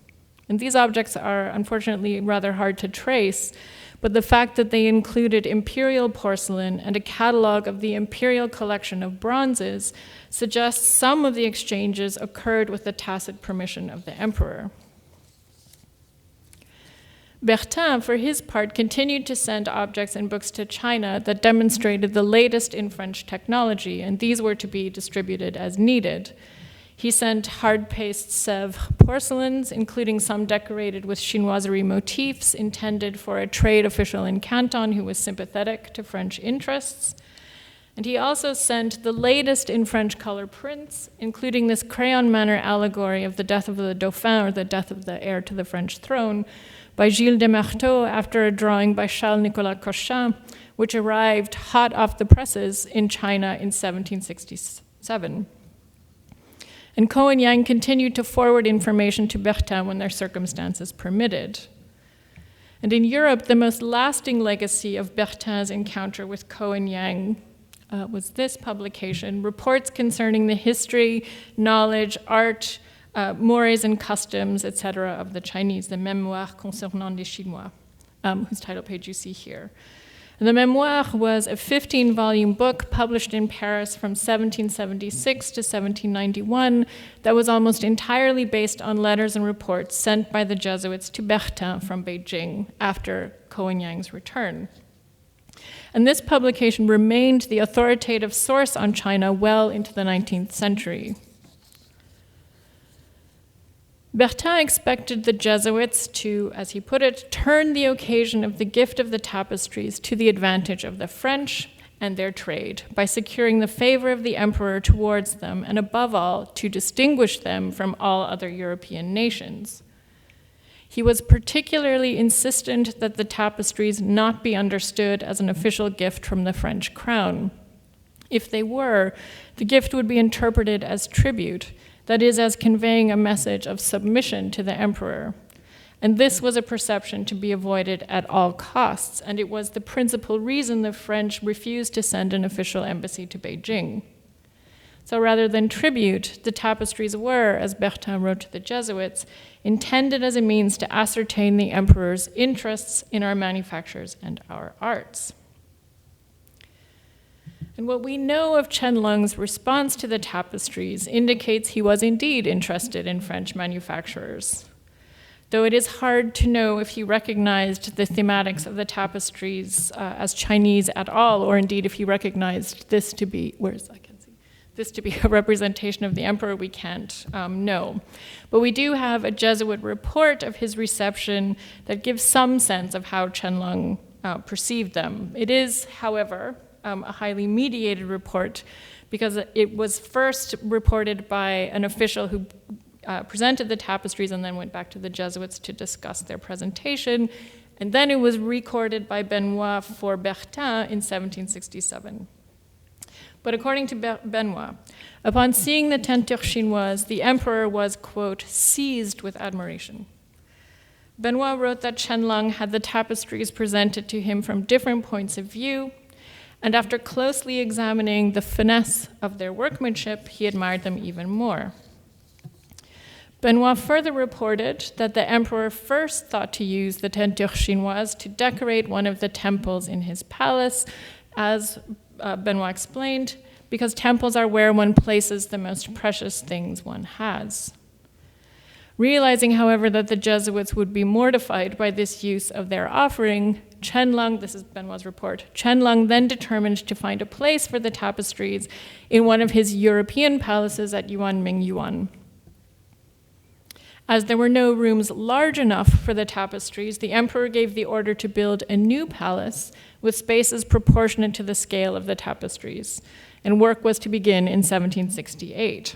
B: And these objects are unfortunately rather hard to trace, but the fact that they included imperial porcelain and a catalog of the imperial collection of bronzes suggests some of the exchanges occurred with the tacit permission of the emperor. Bertin, for his part, continued to send objects and books to China that demonstrated the latest in French technology, and these were to be distributed as needed. He sent hard-paste Sèvres porcelains, including some decorated with chinoiserie motifs intended for a trade official in Canton who was sympathetic to French interests. And he also sent the latest in French color prints, including this crayon manner allegory of the death of the Dauphin, or the death of the heir to the French throne, by Gilles de Marteau after a drawing by Charles-Nicolas Cochin, which arrived hot off the presses in China in 1767. And Ko and Yang continued to forward information to Bertin when their circumstances permitted. And in Europe, the most lasting legacy of Bertin's encounter with Ko and Yang was this publication, Reports Concerning the History, Knowledge, Art, Mores and Customs, etc. of the Chinese, the Mémoires concernant les Chinois, whose title page you see here. And the Mémoire was a 15-volume book published in Paris from 1776 to 1791 that was almost entirely based on letters and reports sent by the Jesuits to Bertin from Beijing after Ko and Yang's return. And this publication remained the authoritative source on China well into the 19th century. Bertin expected the Jesuits to, as he put it, turn the occasion of the gift of the tapestries to the advantage of the French and their trade by securing the favor of the emperor towards them, and above all, to distinguish them from all other European nations. He was particularly insistent that the tapestries not be understood as an official gift from the French crown. If they were, the gift would be interpreted as tribute, that is, as conveying a message of submission to the emperor. And this was a perception to be avoided at all costs, and it was the principal reason the French refused to send an official embassy to Beijing. So rather than tribute, the tapestries were, as Bertin wrote to the Jesuits, intended as a means to ascertain the emperor's interests in our manufactures and our arts. And what we know of Qianlong's response to the tapestries indicates he was indeed interested in French manufacturers, though it is hard to know if he recognized the thematics of the tapestries as Chinese at all, or indeed if he recognized this to be, a representation of the emperor. We can't know. But we do have a Jesuit report of his reception that gives some sense of how Qianlong perceived them. It is, however, a highly mediated report because it was first reported by an official who presented the tapestries and then went back to the Jesuits to discuss their presentation. And then it was recorded by Benoit for Bertin in 1767. But according to Benoit, upon seeing the teinture chinoise, the emperor was, quote, seized with admiration. Benoit wrote that Qianlong had the tapestries presented to him from different points of view, and after closely examining the finesse of their workmanship, he admired them even more. Benoit further reported that the emperor first thought to use the teinture chinoise to decorate one of the temples in his palace, as Benoit explained, because temples are where one places the most precious things one has. Realizing, however, that the Jesuits would be mortified by this use of their offering, Qianlong, this is Benoit's report, Qianlong then determined to find a place for the tapestries in one of his European palaces at Yuanmingyuan. As there were no rooms large enough for the tapestries, the emperor gave the order to build a new palace with spaces proportionate to the scale of the tapestries, and work was to begin in 1768.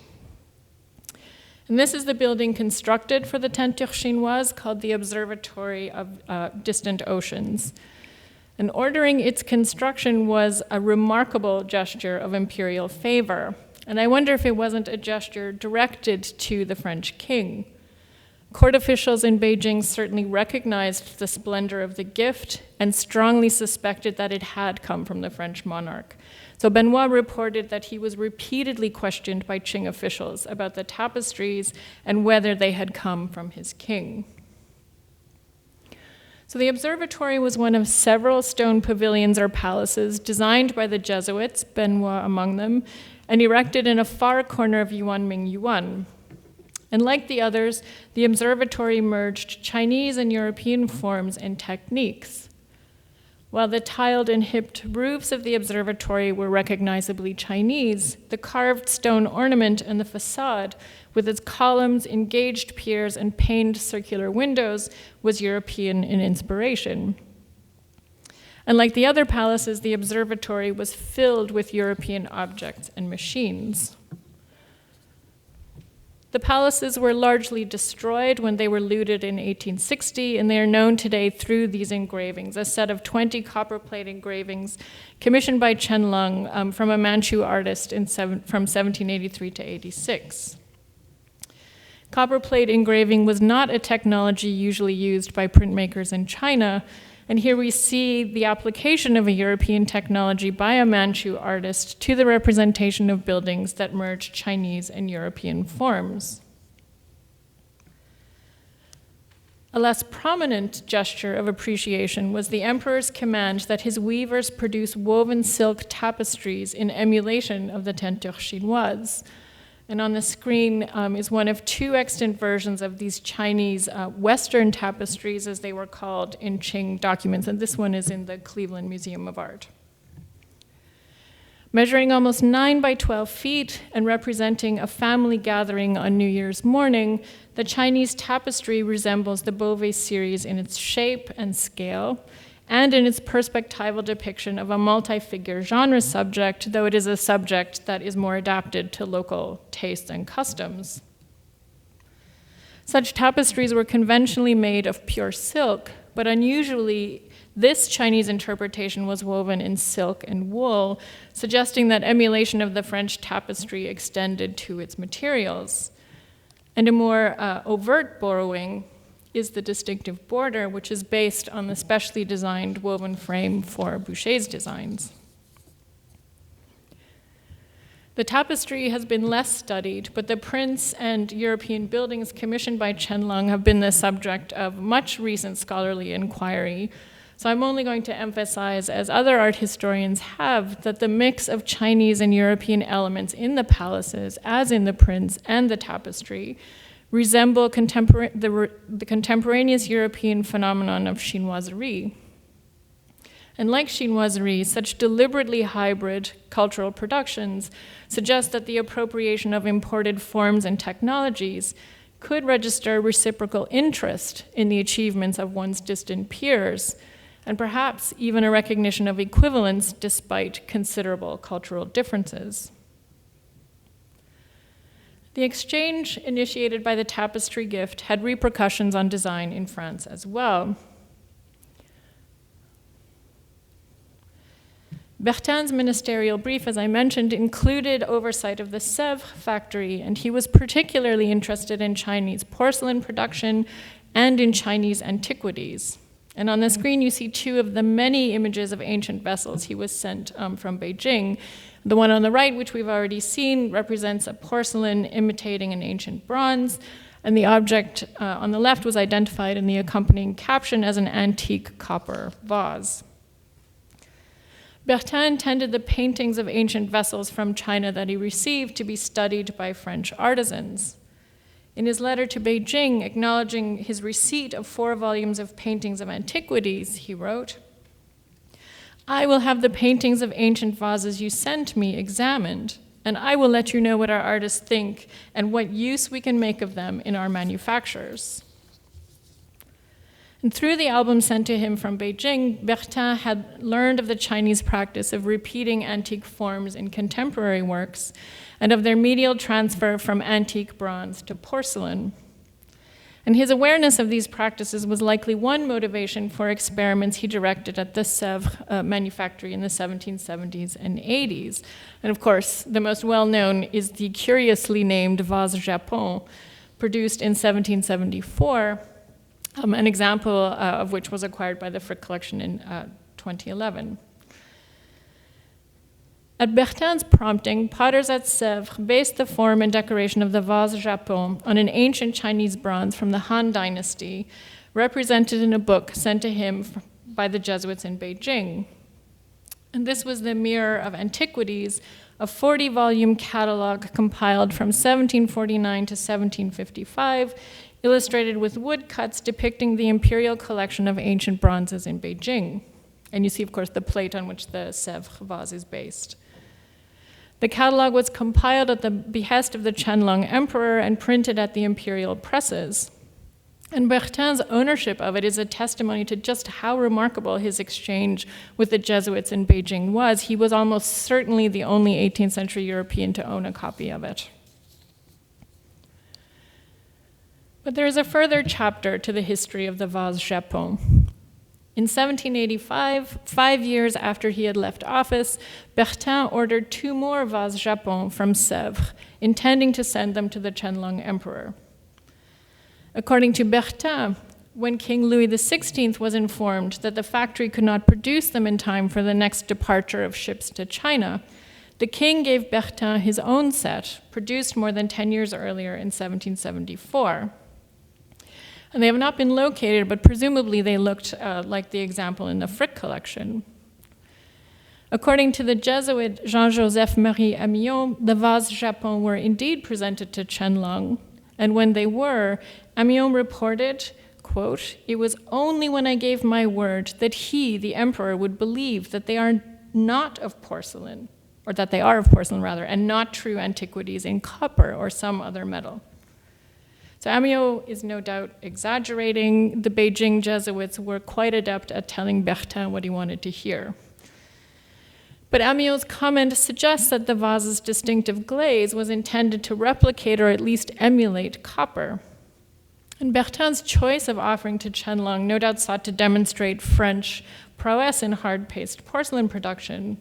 B: And this is the building constructed for the teinture chinoise called the Observatory of Distant Oceans. And ordering its construction was a remarkable gesture of imperial favor. And I wonder if it wasn't a gesture directed to the French king. Court officials in Beijing certainly recognized the splendor of the gift and strongly suspected that it had come from the French monarch. So Benoit reported that he was repeatedly questioned by Qing officials about the tapestries and whether they had come from his king. So the observatory was one of several stone pavilions or palaces designed by the Jesuits, Benoit among them, and erected in a far corner of Yuanmingyuan. And like the others, the observatory merged Chinese and European forms and techniques. While the tiled and hipped roofs of the observatory were recognizably Chinese, the carved stone ornament and the facade, with its columns, engaged piers, and paned circular windows, was European in inspiration. And like the other palaces, the observatory was filled with European objects and machines. The palaces were largely destroyed when they were looted in 1860, and they are known today through these engravings, a set of 20 copperplate engravings commissioned by Qianlong from a Manchu artist from 1783 to 86. Copperplate engraving was not a technology usually used by printmakers in China, and here we see the application of a European technology by a Manchu artist to the representation of buildings that merged Chinese and European forms. A less prominent gesture of appreciation was the emperor's command that his weavers produce woven silk tapestries in emulation of the teinture chinoise. And on the screen is one of two extant versions of these Chinese Western tapestries, as they were called in Qing documents, and this one is in the Cleveland Museum of Art. Measuring almost 9 by 12 feet and representing a family gathering on New Year's morning, the Chinese tapestry resembles the Beauvais series in its shape and scale, and in its perspectival depiction of a multi-figure genre subject, though it is a subject that is more adapted to local tastes and customs. Such tapestries were conventionally made of pure silk, but unusually, this Chinese interpretation was woven in silk and wool, suggesting that emulation of the French tapestry extended to its materials. And a more overt borrowing is the distinctive border, which is based on the specially designed woven frame for Boucher's designs. The tapestry has been less studied, but the prints and European buildings commissioned by Qianlong have been the subject of much recent scholarly inquiry. So I'm only going to emphasize, as other art historians have, that the mix of Chinese and European elements in the palaces, as in the prints and the tapestry, resemble the contemporaneous European phenomenon of chinoiserie. And like chinoiserie, such deliberately hybrid cultural productions suggest that the appropriation of imported forms and technologies could register reciprocal interest in the achievements of one's distant peers, and perhaps even a recognition of equivalence despite considerable cultural differences. The exchange initiated by the tapestry gift had repercussions on design in France as well. Bertin's ministerial brief, as I mentioned, included oversight of the Sèvres factory, and he was particularly interested in Chinese porcelain production and in Chinese antiquities. And on the screen, you see two of the many images of ancient vessels he was sent from Beijing. The one on the right, which we've already seen, represents a porcelain imitating an ancient bronze, and the object on the left was identified in the accompanying caption as an antique copper vase. Bertin intended the paintings of ancient vessels from China that he received to be studied by French artisans. In his letter to Beijing, acknowledging his receipt of 4 volumes of paintings of antiquities, he wrote, "I will have the paintings of ancient vases you sent me examined, and I will let you know what our artists think and what use we can make of them in our manufactures." And through the album sent to him from Beijing, Bertin had learned of the Chinese practice of repeating antique forms in contemporary works and of their medial transfer from antique bronze to porcelain. And his awareness of these practices was likely one motivation for experiments he directed at the Sèvres manufactory in the 1770s and 80s. And of course, the most well-known is the curiously named vase Japon, produced in 1774, an example of which was acquired by the Frick Collection in 2011. At Bertin's prompting, potters at Sèvres based the form and decoration of the vase Japon on an ancient Chinese bronze from the Han Dynasty, represented in a book sent to him by the Jesuits in Beijing. And this was the Mirror of Antiquities, a 40-volume catalog compiled from 1749 to 1755, illustrated with woodcuts depicting the imperial collection of ancient bronzes in Beijing. And you see, of course, the plate on which the Sèvres vase is based. The catalog was compiled at the behest of the Qianlong Emperor and printed at the imperial presses. And Bertin's ownership of it is a testimony to just how remarkable his exchange with the Jesuits in Beijing was. He was almost certainly the only 18th century European to own a copy of it. But there is a further chapter to the history of the vase Japon. In 1785, 5 years after he had left office, Bertin ordered 2 more vases Japon from Sèvres, intending to send them to the Qianlong Emperor. According to Bertin, when King Louis XVI was informed that the factory could not produce them in time for the next departure of ships to China, the king gave Bertin his own set, produced more than 10 years earlier in 1774. And they have not been located, but presumably they looked like the example in the Frick collection. According to the Jesuit Jean-Joseph Marie Amillon, the vases Japon were indeed presented to Qianlong, and when they were, Amillon reported, quote, "It was only when I gave my word that he, the emperor, would believe that they are not of porcelain, or that they are of porcelain rather, and not true antiquities in copper or some other metal." So Amillon is no doubt exaggerating. The Beijing Jesuits were quite adept at telling Bertin what he wanted to hear. But Amillon's comment suggests that the vase's distinctive glaze was intended to replicate or at least emulate copper. And Bertin's choice of offering to Qianlong no doubt sought to demonstrate French prowess in hard-paste porcelain production.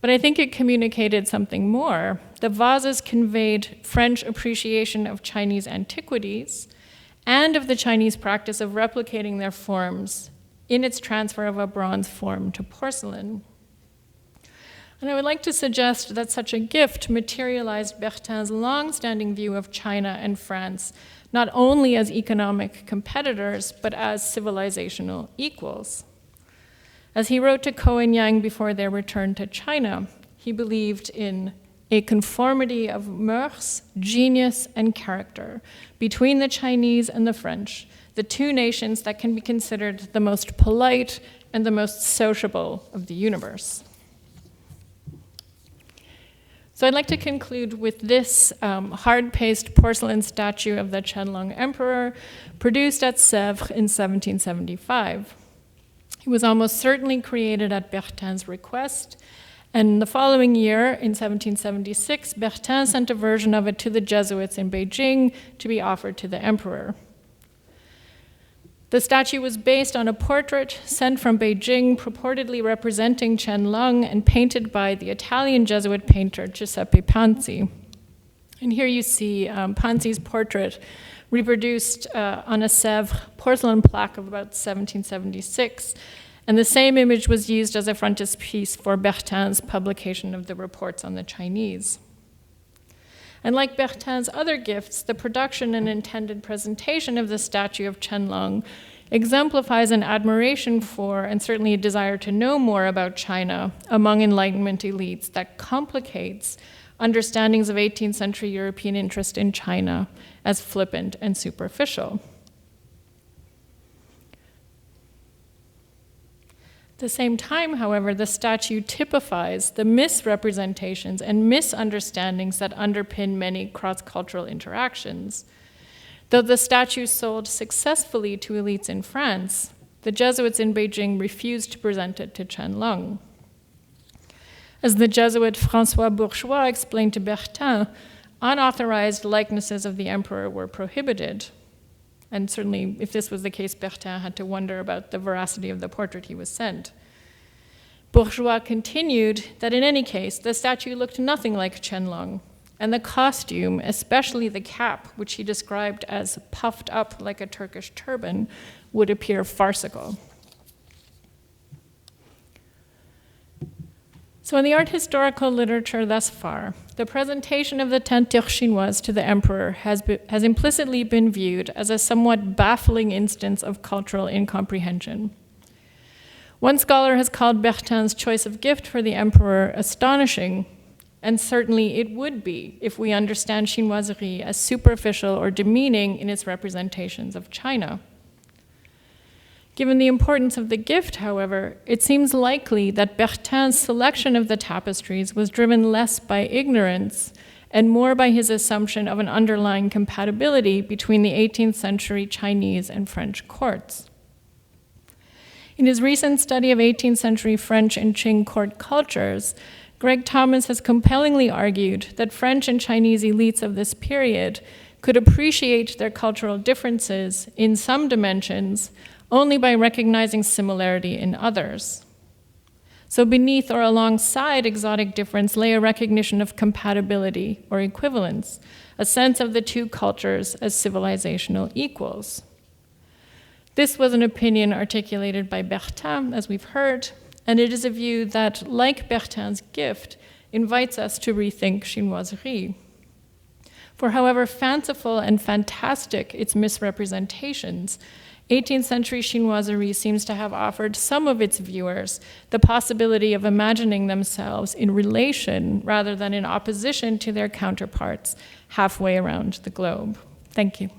B: But I think it communicated something more. The vases conveyed French appreciation of Chinese antiquities and of the Chinese practice of replicating their forms in its transfer of a bronze form to porcelain. And I would like to suggest that such a gift materialized Bertin's long-standing view of China and France, not only as economic competitors, but as civilizational equals. As he wrote to Ko and Yang before their return to China, he believed in a conformity of mœurs, genius, and character between the Chinese and the French, the 2 nations that can be considered the most polite and the most sociable of the universe. So I'd like to conclude with this hard-paste porcelain statue of the Qianlong Emperor, produced at Sèvres in 1775. It was almost certainly created at Bertin's request, and the following year, in 1776, Bertin sent a version of it to the Jesuits in Beijing to be offered to the emperor. The statue was based on a portrait sent from Beijing purportedly representing Qianlong and painted by the Italian Jesuit painter Giuseppe Panzi. And here you see Panzi's portrait reproduced on a Sèvres porcelain plaque of about 1776, and the same image was used as a frontispiece for Bertin's publication of the reports on the Chinese. And like Bertin's other gifts, the production and intended presentation of the statue of Qianlong exemplifies an admiration for, and certainly a desire to know more about China among Enlightenment elites that complicates understandings of 18th century European interest in China as flippant and superficial. At the same time, however, the statue typifies the misrepresentations and misunderstandings that underpin many cross-cultural interactions. Though the statue sold successfully to elites in France, the Jesuits in Beijing refused to present it to Qianlong. As the Jesuit François Boucher explained to Bertin, unauthorized likenesses of the emperor were prohibited. And certainly, if this was the case, Bertin had to wonder about the veracity of the portrait he was sent. Bourgeois continued that in any case, the statue looked nothing like Qianlong, and the costume, especially the cap, which he described as puffed up like a Turkish turban, would appear farcical. So in the art historical literature thus far, the presentation of the teinture chinoise to the emperor has implicitly been viewed as a somewhat baffling instance of cultural incomprehension. One scholar has called Bertin's choice of gift for the emperor astonishing, and certainly it would be if we understand chinoiserie as superficial or demeaning in its representations of China. Given the importance of the gift, however, it seems likely that Bertin's selection of the tapestries was driven less by ignorance and more by his assumption of an underlying compatibility between the 18th century Chinese and French courts. In his recent study of 18th century French and Qing court cultures, Greg Thomas has compellingly argued that French and Chinese elites of this period could appreciate their cultural differences in some dimensions only by recognizing similarity in others. So beneath or alongside exotic difference lay a recognition of compatibility or equivalence, a sense of the two cultures as civilizational equals. This was an opinion articulated by Bertin, as we've heard, and it is a view that, like Bertin's gift, invites us to rethink chinoiserie. For however fanciful and fantastic its misrepresentations, 18th century chinoiserie seems to have offered some of its viewers the possibility of imagining themselves in relation rather than in opposition to their counterparts halfway around the globe. Thank you.